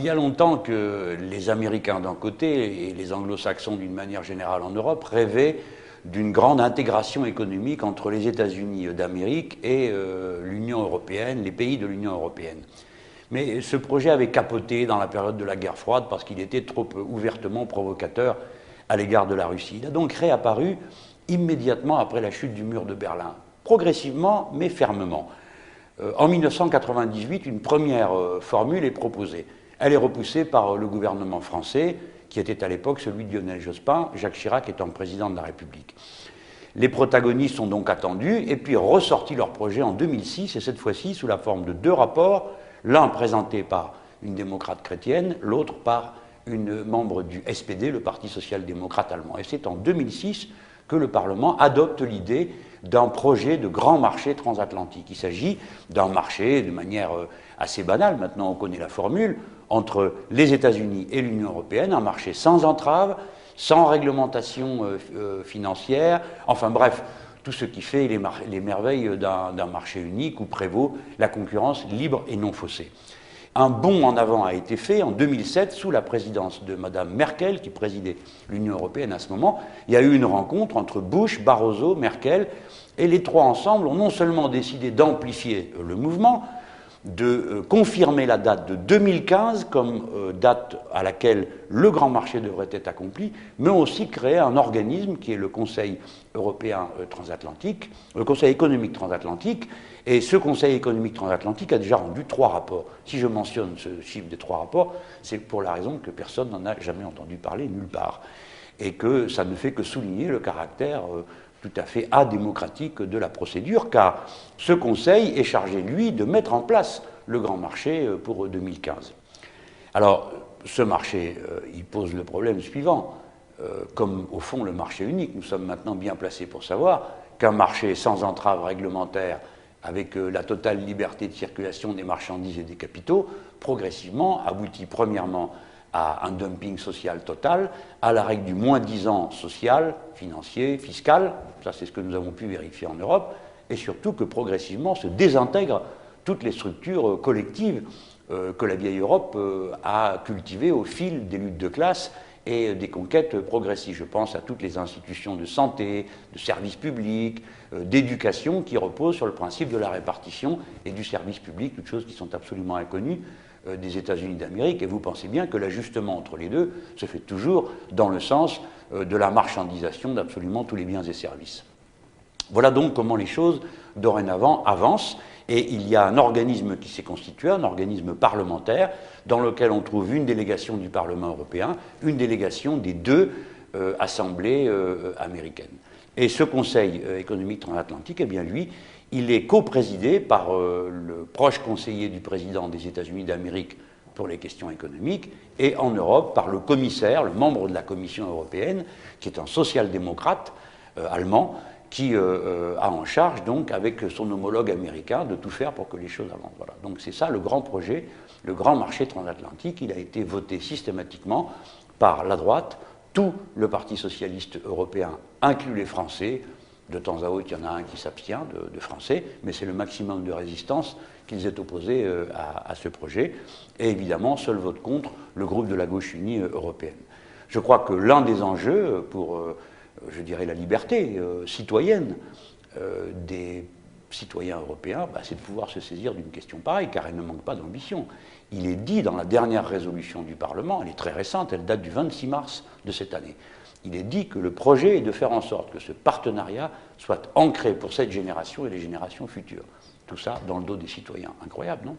y a longtemps que les Américains d'un côté et les Anglo-Saxons d'une manière générale en Europe rêvaient d'une grande intégration économique entre les États-Unis d'Amérique et l'Union européenne, les pays de l'Union européenne. Mais ce projet avait capoté dans la période de la guerre froide parce qu'il était trop ouvertement provocateur à l'égard de la Russie. Il a donc réapparu immédiatement après la chute du mur de Berlin, progressivement mais fermement. En 1998, une première formule est proposée. Elle est repoussée par le gouvernement français, qui était à l'époque celui de Lionel Jospin, Jacques Chirac étant président de la République. Les protagonistes sont donc attendus et puis ressorti leur projet en 2006, et cette fois-ci sous la forme de 2 rapports, l'un présenté par une démocrate chrétienne, l'autre par une membre du SPD, le Parti social-démocrate allemand. Et c'est en 2006 que le Parlement adopte l'idée d'un projet de grand marché transatlantique. Il s'agit d'un marché de manière assez banale, maintenant on connaît la formule, entre les États-Unis et l'Union européenne, un marché sans entrave, sans réglementation financière, enfin bref, tout ce qui fait les merveilles d'un marché unique où prévaut la concurrence libre et non faussée. Un bond en avant a été fait en 2007 sous la présidence de Mme Merkel, qui présidait l'Union européenne à ce moment. Il y a eu une rencontre entre Bush, Barroso, Merkel, et les trois ensemble ont non seulement décidé d'amplifier le mouvement, de confirmer la date de 2015 comme date à laquelle le grand marché devrait être accompli, mais aussi créer un organisme qui est le Conseil européen transatlantique, le Conseil économique transatlantique, et ce Conseil économique transatlantique a déjà rendu 3 rapports. Si je mentionne ce chiffre des 3 rapports, c'est pour la raison que personne n'en a jamais entendu parler nulle part, et que ça ne fait que souligner le caractère tout à fait adémocratique de la procédure, car ce Conseil est chargé, lui, de mettre en place le grand marché pour 2015. Alors, ce marché, il pose le problème suivant. Comme, au fond, le marché unique, nous sommes maintenant bien placés pour savoir qu'un marché sans entrave réglementaire, avec la totale liberté de circulation des marchandises et des capitaux, progressivement aboutit premièrement à un dumping social total, à la règle du moins-disant social, financier, fiscal, ça c'est ce que nous avons pu vérifier en Europe, et surtout que progressivement se désintègrent toutes les structures collectives que la vieille Europe a cultivées au fil des luttes de classe et des conquêtes progressives. Je pense à toutes les institutions de santé, de services publics, d'éducation qui reposent sur le principe de la répartition et du service public, toutes choses qui sont absolument inconnues des États-Unis d'Amérique, et vous pensez bien que l'ajustement entre les deux se fait toujours dans le sens de la marchandisation d'absolument tous les biens et services. Voilà donc comment les choses, dorénavant, avancent, et il y a un organisme qui s'est constitué, un organisme parlementaire, dans lequel on trouve une délégation du Parlement européen, une délégation des 2 assemblées américaines. Et ce Conseil économique transatlantique, eh bien lui, il est coprésidé par le proche conseiller du président des États-Unis d'Amérique pour les questions économiques, et en Europe par le commissaire, le membre de la Commission européenne, qui est un social-démocrate allemand, qui a en charge, donc, avec son homologue américain, de tout faire pour que les choses avancent. Voilà. Donc c'est ça le grand projet, le grand marché transatlantique. Il a été voté systématiquement par la droite, tout le Parti socialiste européen, inclus les Français. De temps à autre, il y en a un qui s'abstient de Français, mais c'est le maximum de résistance qu'ils aient opposé à ce projet. Et évidemment, seul vote contre le groupe de la gauche unie européenne. Je crois que l'un des enjeux pour, je dirais, la liberté citoyenne des citoyens européens, c'est de pouvoir se saisir d'une question pareille, car elle ne manque pas d'ambition. Il est dit dans la dernière résolution du Parlement, elle est très récente, elle date du 26 mars de cette année, il est dit que le projet est de faire en sorte que ce partenariat soit ancré pour cette génération et les générations futures. Tout ça dans le dos des citoyens. Incroyable, non ?